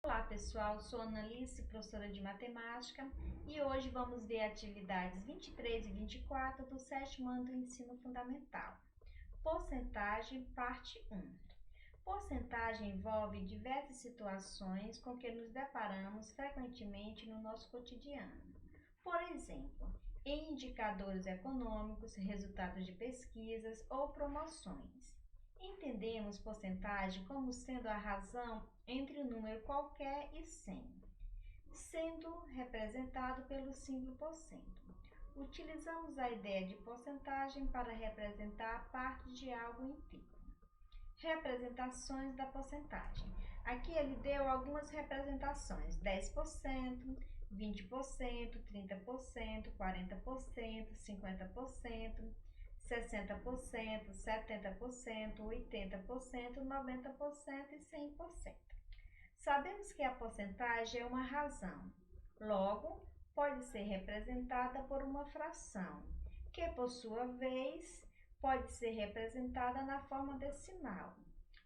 Olá pessoal, sou Analice, professora de matemática, e hoje vamos ver atividades 23 e 24 do 7º ano do ensino fundamental. Porcentagem, parte 1. Porcentagem envolve diversas situações com que nos deparamos frequentemente no nosso cotidiano. Por exemplo, em indicadores econômicos, resultados de pesquisas ou promoções. Entendemos porcentagem como sendo a razão entre um número qualquer e 100, sendo representado pelo símbolo porcento. Utilizamos a ideia de porcentagem para representar parte de algo inteiro. Representações da porcentagem. Aqui ele deu algumas representações: 10%, 20%, 30%, 40%, 50%, 60%, 70%, 80%, 90% e 100%. Sabemos que a porcentagem é uma razão, logo, pode ser representada por uma fração, que por sua vez pode ser representada na forma decimal.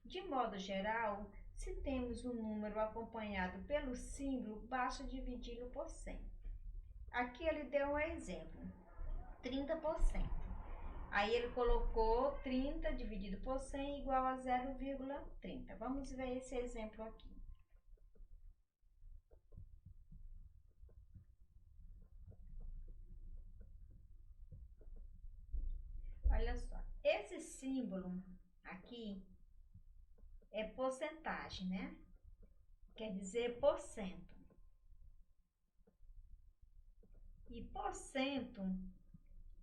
De modo geral, se temos um número acompanhado pelo símbolo, basta dividi-lo por 100. Aqui ele deu um exemplo, 30%. Aí ele colocou 30 dividido por 100 igual a 0,30. Vamos ver esse exemplo aqui. Olha só, esse símbolo aqui é porcentagem, né? Quer dizer porcento. E porcento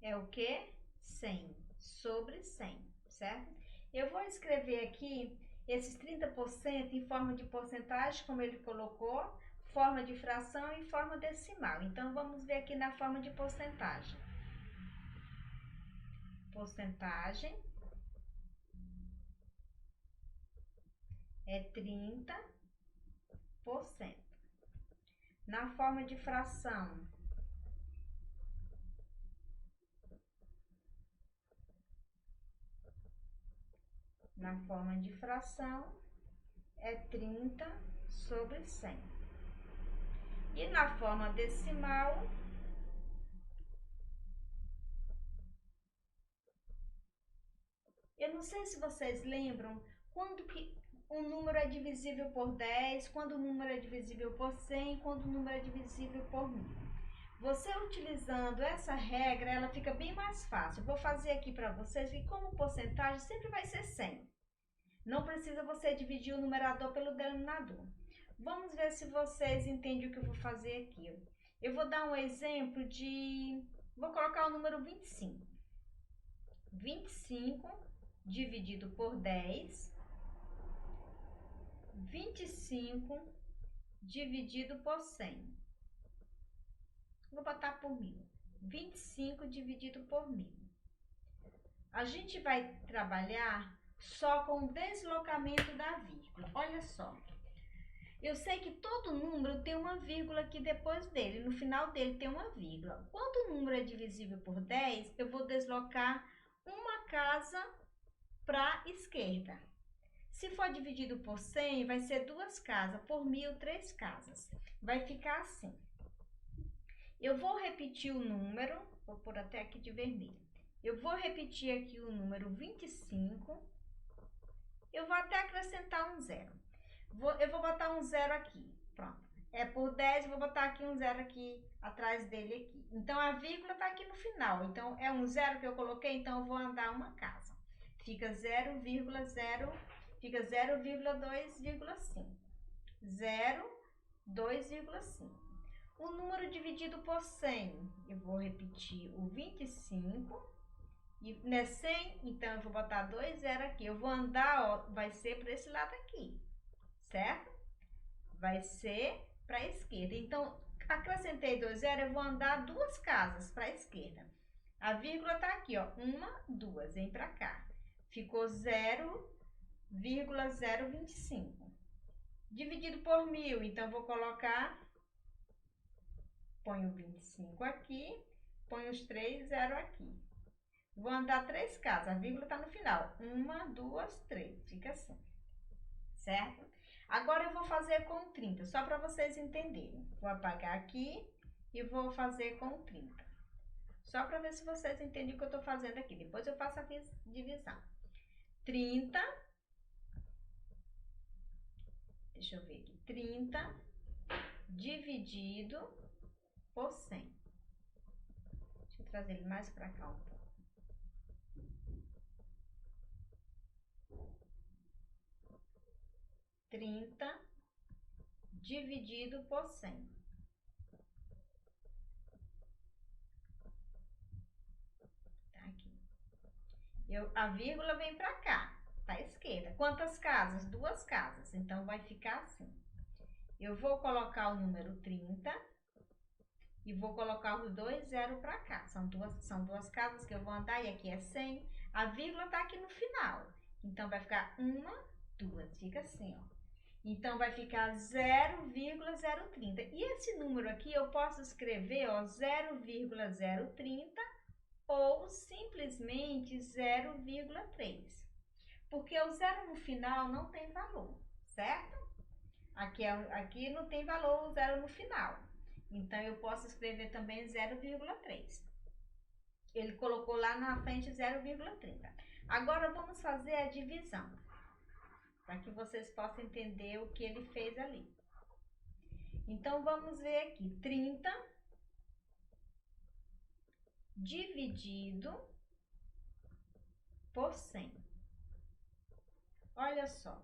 é o quê? 100 sobre 100, certo? Eu vou escrever aqui esses 30% em forma de porcentagem, como ele colocou, forma de fração e forma decimal. Então, vamos ver aqui na forma de porcentagem. Porcentagem é 30%. Na forma de fração, é 30 sobre 100. E na forma decimal, eu não sei se vocês lembram quando que um número é divisível por 10, quando o número é divisível por 100, quando o número é divisível por 1000. Você utilizando essa regra, ela fica bem mais fácil. Eu vou fazer aqui para vocês que como porcentagem sempre vai ser 100. Não precisa você dividir o numerador pelo denominador. Vamos ver se vocês entendem o que eu vou fazer aqui. Eu vou dar um exemplo de... Vou colocar o número 25. 25 dividido por 10. 25 dividido por 100. Vou botar por 1000. 25 dividido por 1000. A gente vai trabalhar só com o deslocamento da vírgula. Olha só. Eu sei que todo número tem uma vírgula aqui depois dele. No final dele tem uma vírgula. Quando o número é divisível por 10, eu vou deslocar uma casa para a esquerda. Se for dividido por 100, vai ser 2 casas. Por 1000, 3 casas. Vai ficar assim. Eu vou repetir o número. Vou pôr até aqui de vermelho. Eu vou repetir aqui o número 25. Eu vou até acrescentar um zero. Eu vou botar um zero aqui. Pronto. É por 10, eu vou botar aqui um zero aqui, atrás dele aqui. Então, a vírgula está aqui no final. Então, é um zero que eu coloquei, então eu vou andar uma casa. Fica 0,0, fica 0,2,5. 0,2,5. O número dividido por 100, eu vou repetir o 25. E não é 100, então eu vou botar 2 zero aqui. Eu vou andar, ó, vai ser para esse lado aqui, certo? Vai ser para a esquerda. Então, acrescentei 2 zero, eu vou andar 2 casas para a esquerda. A vírgula tá aqui, ó, 1, 2, vem para cá. Ficou 0,025. Dividido por 1000, então vou colocar, ponho 25 aqui, ponho os 3 zero aqui. Vou andar 3 casas, a vírgula está no final. 1, 2, 3, fica assim, certo? Agora eu vou fazer com 30, só para vocês entenderem. Vou apagar aqui e vou fazer com 30. Só para ver se vocês entendem o que eu estou fazendo aqui. Depois eu faço a divisão. 30, deixa eu ver aqui, 30 dividido por 100. Deixa eu trazer ele mais para cá um pouco. 30 dividido por 100. Tá aqui. A vírgula vem para cá, para a esquerda. Quantas casas? 2 casas. Então, vai ficar assim. Eu vou colocar o número 30 e vou colocar os 2 zeros para cá. São duas casas que eu vou andar e aqui é 100. A vírgula tá aqui no final. Então, vai ficar 1, 2. Fica assim, ó. Então, vai ficar 0,030. E esse número aqui eu posso escrever, ó, 0,030 ou simplesmente 0,3. Porque o zero no final não tem valor, certo? Aqui não tem valor o zero no final. Então, eu posso escrever também 0,3. Ele colocou lá na frente 0,30. Agora, vamos fazer a divisão, para que vocês possam entender o que ele fez ali. Então, vamos ver aqui. 30 dividido por 100. Olha só.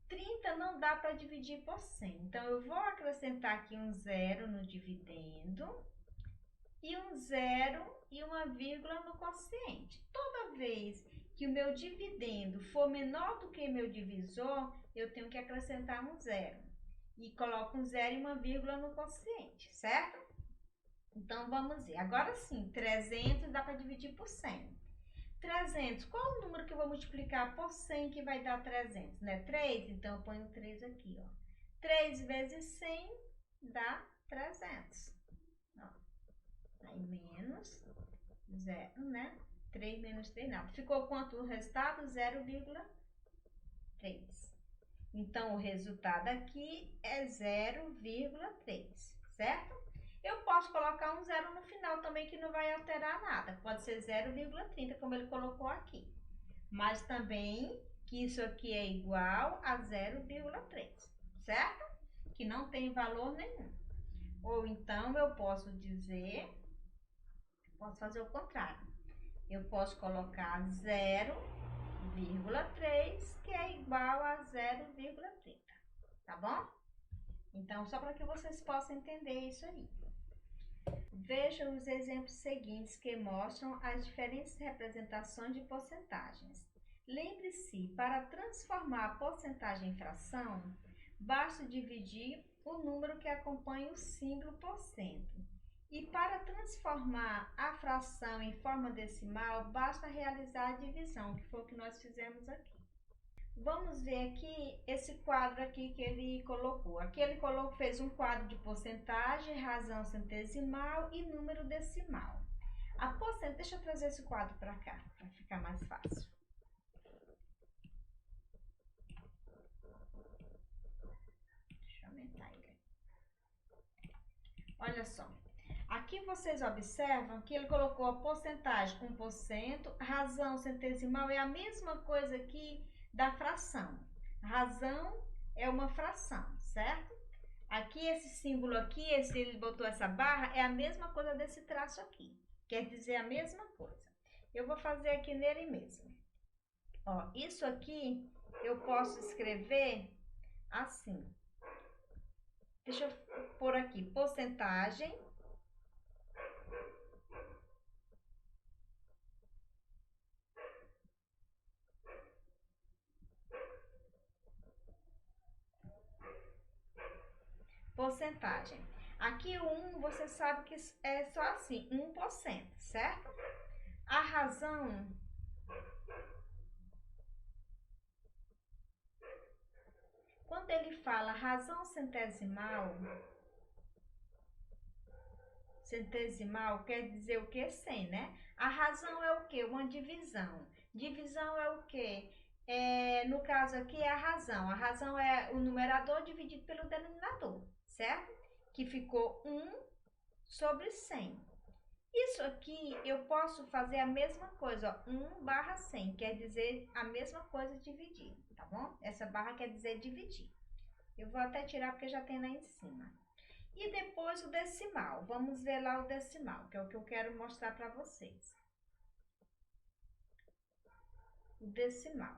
30 não dá para dividir por 100. Então, eu vou acrescentar aqui um zero no dividendo e um zero e uma vírgula no quociente. Toda vez que o meu dividendo for menor do que meu divisor, eu tenho que acrescentar um zero. E coloco um zero e uma vírgula no quociente, certo? Então, vamos ver. Agora sim, 300 dá para dividir por 100. 300, qual o número que eu vou multiplicar por 100 que vai dar 300? Né? 3? Então, eu ponho 3 aqui, ó. 3 vezes 100 dá 300. Ó. Aí, menos 0, né? 3 menos 3, nada. Ficou quanto o resultado? 0,3. Então, o resultado aqui é 0,3, certo? Eu posso colocar um zero no final também, que não vai alterar nada. Pode ser 0,30, como ele colocou aqui. Mas também que isso aqui é igual a 0,3, certo? Que não tem valor nenhum. Ou então, eu posso dizer, posso fazer o contrário. Eu posso colocar 0,3, que é igual a 0,30, tá bom? Então, só para que vocês possam entender isso aí. Veja os exemplos seguintes que mostram as diferentes representações de porcentagens. Lembre-se, para transformar a porcentagem em fração, basta dividir o número que acompanha o símbolo por cento. E para transformar a fração em forma decimal, basta realizar a divisão, que foi o que nós fizemos aqui. Vamos ver aqui esse quadro aqui que ele colocou. Aqui ele fez um quadro de porcentagem, razão centesimal e número decimal. Deixa eu trazer esse quadro para cá, para ficar mais fácil. Deixa eu aumentar ele. Olha só. Aqui vocês observam que ele colocou a porcentagem 1%, razão centesimal é a mesma coisa aqui da fração. Razão é uma fração, certo? Aqui esse símbolo aqui, ele botou essa barra, é a mesma coisa desse traço aqui. Quer dizer a mesma coisa. Eu vou fazer aqui nele mesmo. Ó, isso aqui eu posso escrever assim. Deixa eu pôr aqui, porcentagem. Porcentagem. Aqui o 1, você sabe que é só assim, 1%, certo? A razão quando ele fala razão centesimal quer dizer o que? 100, né? A razão é o que? Uma divisão. Divisão é o que? no caso aqui é a razão. A razão é o numerador dividido pelo denominador, certo? Que ficou 1 sobre 100. Isso aqui eu posso fazer a mesma coisa, ó, 1/100, quer dizer a mesma coisa dividir, tá bom? Essa barra quer dizer dividir. Eu vou até tirar porque já tem lá em cima. E depois o decimal. Vamos ver lá o decimal, que é o que eu quero mostrar para vocês. O decimal.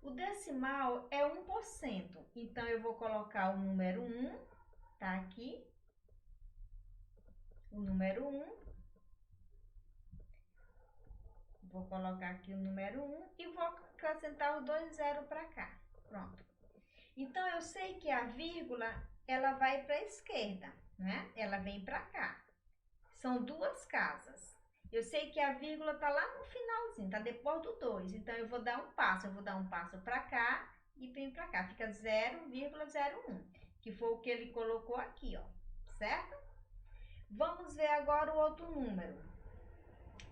O decimal é 1%. Então, eu vou colocar o número 1, tá aqui. O número 1. Vou colocar aqui o número 1 e vou acrescentar o 2 0 para cá. Pronto. Então, eu sei que a vírgula, ela vai para a esquerda, né? Ela vem para cá. São duas casas. Eu sei que a vírgula tá lá no finalzinho, tá depois do 2. Então, eu vou dar um passo. Eu vou dar um passo para cá e vem para cá. Fica 0,01, que foi o que ele colocou aqui, ó. Certo? Vamos ver agora o outro número.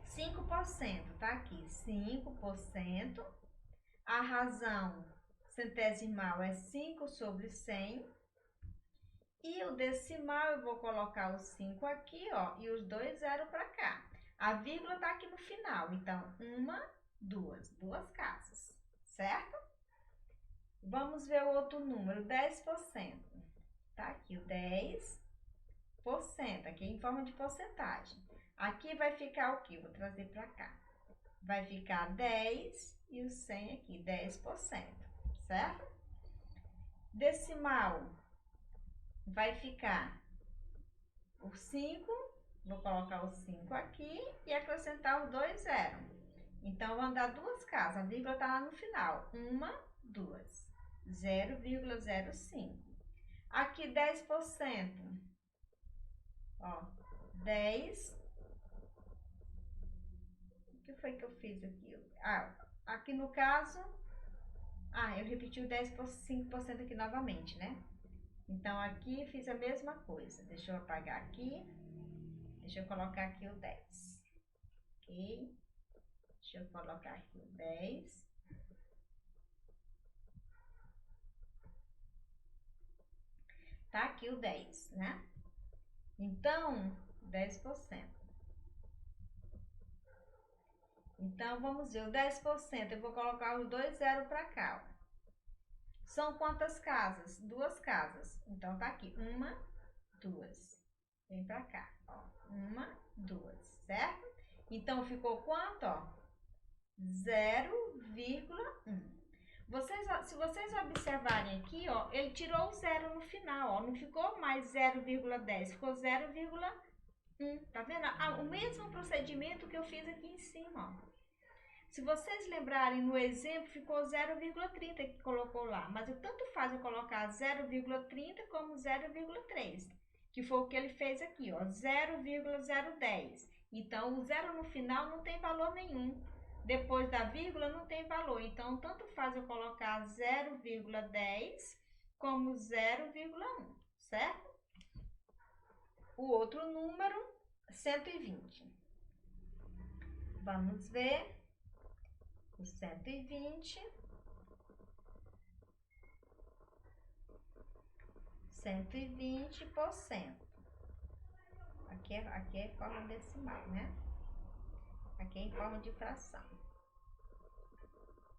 5%, tá aqui, 5%. A razão centesimal é 5 sobre 100. E o decimal, eu vou colocar o 5 aqui, ó, e os 2 0 para cá. A vírgula tá aqui no final, então, duas casas, certo? Vamos ver o outro número, 10%. Tá aqui o 10%, aqui em forma de porcentagem. Aqui vai ficar o quê? Vou trazer para cá. Vai ficar 10 e o 100 aqui, 10%, certo? Decimal vai ficar o 5, vou colocar o 5 aqui e acrescentar os 2 0. Então, vão dar duas casas, a vírgula tá lá no final. 2, 0,05. Aqui 10%, ó, 10. O que foi que eu fiz aqui? Aqui no caso, eu repeti o 5% aqui novamente, né? Então, aqui fiz a mesma coisa. Deixa eu apagar aqui. Deixa eu colocar aqui o 10. Ok? Deixa eu colocar aqui o 10. Tá aqui o 10, né? Então, 10%. Então, vamos ver, o 10%, eu vou colocar os 2 0 para cá, ó. São quantas casas? Duas casas. Então, tá aqui, 1, 2. Vem pra cá, ó. 1, 2, certo? Então, ficou quanto, ó? 0,1. Se vocês observarem aqui, ó, ele tirou o 0 no final, ó. Não ficou mais 0,10, ficou 0,1. Tá vendo? O mesmo procedimento que eu fiz aqui em cima, ó. Se vocês lembrarem, no exemplo ficou 0,30 que colocou lá, mas tanto faz eu colocar 0,30 como 0,3, que foi o que ele fez aqui, ó, 0,010. Então, o 0 no final não tem valor nenhum. Depois da vírgula não tem valor. Então, tanto faz eu colocar 0,10 como 0,1, certo? O outro número, 120. Vamos ver. O 120, 120%. Aqui é forma decimal, né? Aqui é em forma de fração.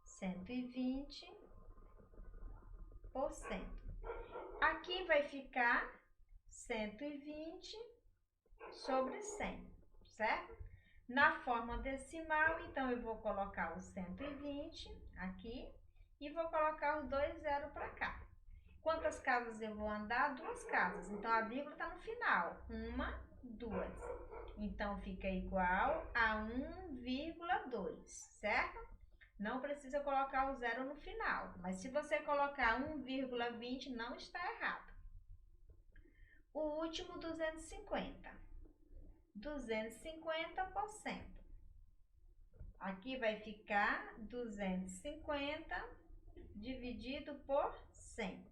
120%. Aqui vai ficar 120 sobre 100, certo? Na forma decimal, então, eu vou colocar o 120 aqui e vou colocar os 2 0 para cá. Quantas casas eu vou andar? Duas casas. Então, a vírgula está no final. 1, 2. Então, fica igual a 1,2, certo? Não precisa colocar o 0 no final. Mas se você colocar 1,20, não está errado. O último, 250. 250%. Aqui vai ficar 250 dividido por 100.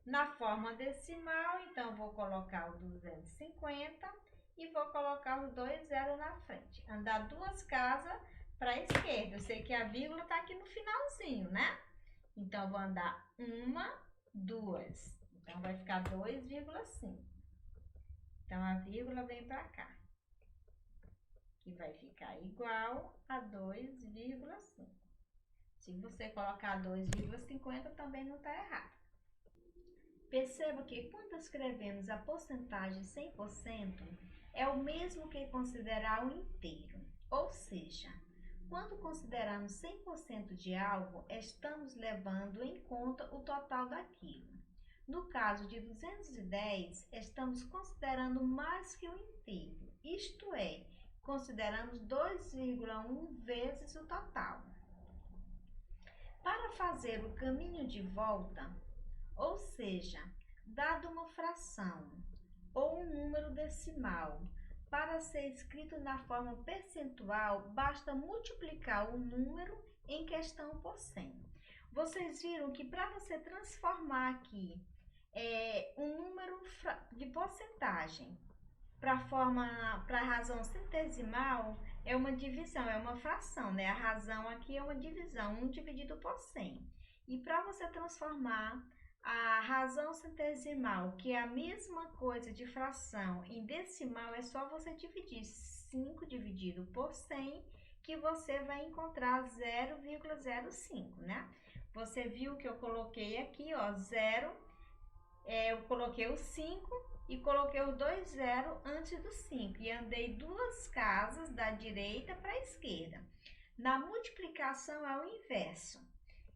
Na forma decimal, então, vou colocar o 250 e vou colocar os 2 0 na frente. Andar duas casas para a esquerda. Eu sei que a vírgula tá aqui no finalzinho, né? Então, eu vou andar 1, 2. Então, vai ficar 2,5. Então, a vírgula vem para cá, que vai ficar igual a 2,5. Se você colocar 2,50, também não está errado. Perceba que quando escrevemos a porcentagem 100%, é o mesmo que considerar o inteiro. Ou seja, quando consideramos 100% de algo, estamos levando em conta o total daquilo. No caso de 210, estamos considerando mais que o inteiro, isto é, consideramos 2,1 vezes o total. Para fazer o caminho de volta, ou seja, dado uma fração ou um número decimal, para ser escrito na forma percentual, basta multiplicar o número em questão por 100. Vocês viram que para você transformar aqui um número de porcentagem para a razão centesimal, é uma divisão, é uma fração, né? A razão aqui é uma divisão, 1 dividido por 100. E para você transformar a razão centesimal, que é a mesma coisa de fração, em decimal, é só você dividir 5 dividido por 100, que você vai encontrar 0,05, né? Você viu que eu coloquei aqui, ó, 0, eu coloquei o 5 e coloquei o 2 0 antes do 5 e andei 2 casas da direita para a esquerda. Na multiplicação é o inverso.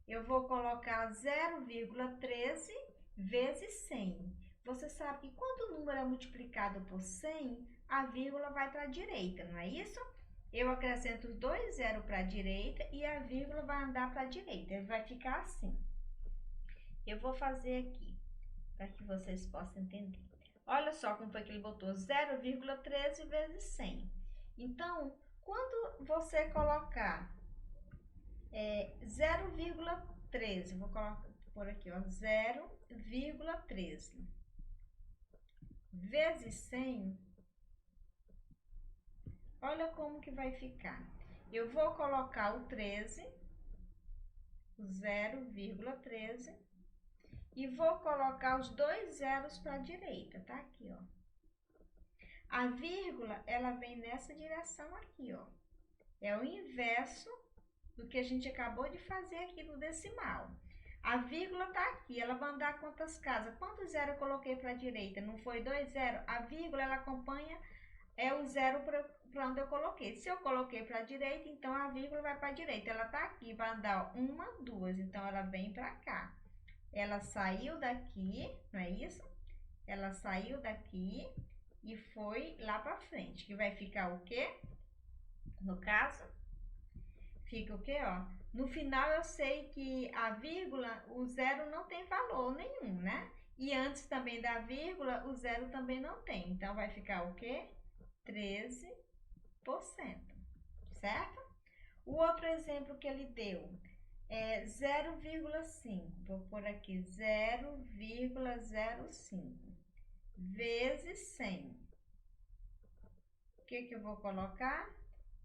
Eu vou colocar 0,13 vezes 100. Você sabe que quando o número é multiplicado por 100, a vírgula vai para a direita, não é isso? Eu acrescento os 2 zeros para a direita e a vírgula vai andar para a direita. Ele vai ficar assim. Eu vou fazer aqui, para que vocês possam entender. Olha só como foi que ele botou 0,13 vezes 100. Então, quando você colocar 0,13, vou colocar por aqui, ó, 0,13 vezes 100, olha como que vai ficar. Eu vou colocar o 13, o 0,13, e vou colocar os 2 zeros para a direita, tá? Aqui, ó. A vírgula, ela vem nessa direção aqui, ó. É o inverso do que a gente acabou de fazer aqui no decimal. A vírgula tá aqui, ela vai andar quantas casas? Quantos zero eu coloquei para a direita? Não foi 2 zero? A vírgula, ela acompanha o zero para onde eu coloquei. Se eu coloquei para a direita, então a vírgula vai para a direita. Ela tá aqui, vai andar 1, 2, então ela vem para cá. Ela saiu daqui, não é isso? Ela saiu daqui e foi lá para frente, que vai ficar o quê? No caso, fica o quê, ó? No final eu sei que a vírgula, o zero não tem valor nenhum, né? E antes também da vírgula, o zero também não tem. Então, vai ficar o quê? 13%, certo? O outro exemplo que ele deu é 0,5. Vou pôr aqui 0,05 vezes 100. O que que eu vou colocar?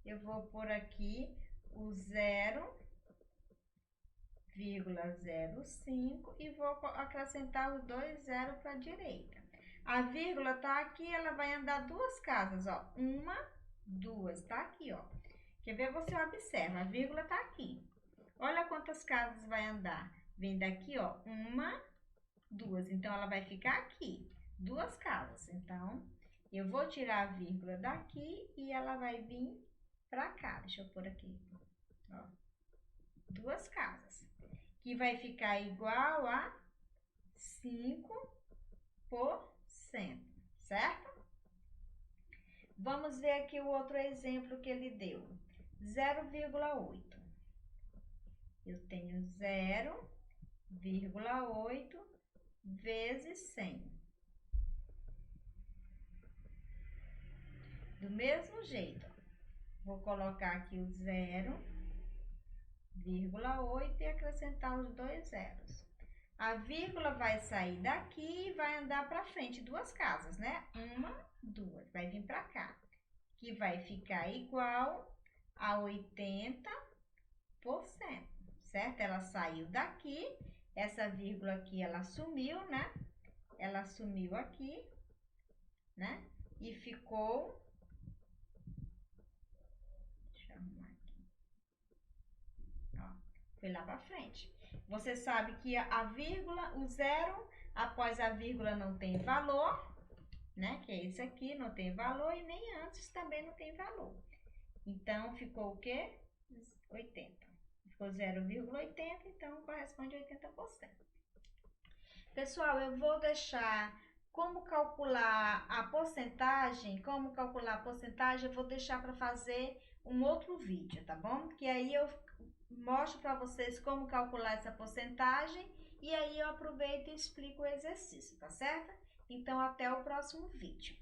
Eu vou pôr aqui o 0,05 e vou acrescentar os 2 zeros para a direita. A vírgula tá aqui, ela vai andar 2 casas, ó. 1, 2, tá aqui, ó. Quer ver? Você observa, a vírgula tá aqui. Olha quantas casas vai andar. Vem daqui, ó, 1, 2. Então, ela vai ficar aqui, 2 casas. Então, eu vou tirar a vírgula daqui e ela vai vir pra cá. Deixa eu pôr aqui, ó. 2 casas. Que vai ficar igual a 5%, certo? Vamos ver aqui o outro exemplo que ele deu. 0,8. Eu tenho 0,8 vezes 100. Do mesmo jeito, ó, vou colocar aqui o 0,8 e acrescentar os 2 zeros. A vírgula vai sair daqui e vai andar para frente 2 casas, né? 1, 2, vai vir para cá, que vai ficar igual a 80%, certo? Ela saiu daqui, essa vírgula aqui ela sumiu, né? Ela sumiu aqui, né? E ficou... Deixa eu arrumar aqui. Ó, foi lá pra frente. Você sabe que a vírgula, o zero, após a vírgula não tem valor, né? Que é esse aqui, não tem valor e nem antes também não tem valor. Então, ficou o quê? 80. Ficou 0,80, então corresponde a 80%. Pessoal, eu vou deixar como calcular a porcentagem, eu vou deixar para fazer um outro vídeo, tá bom? Que aí eu mostro para vocês como calcular essa porcentagem e aí eu aproveito e explico o exercício, tá certo? Então, até o próximo vídeo.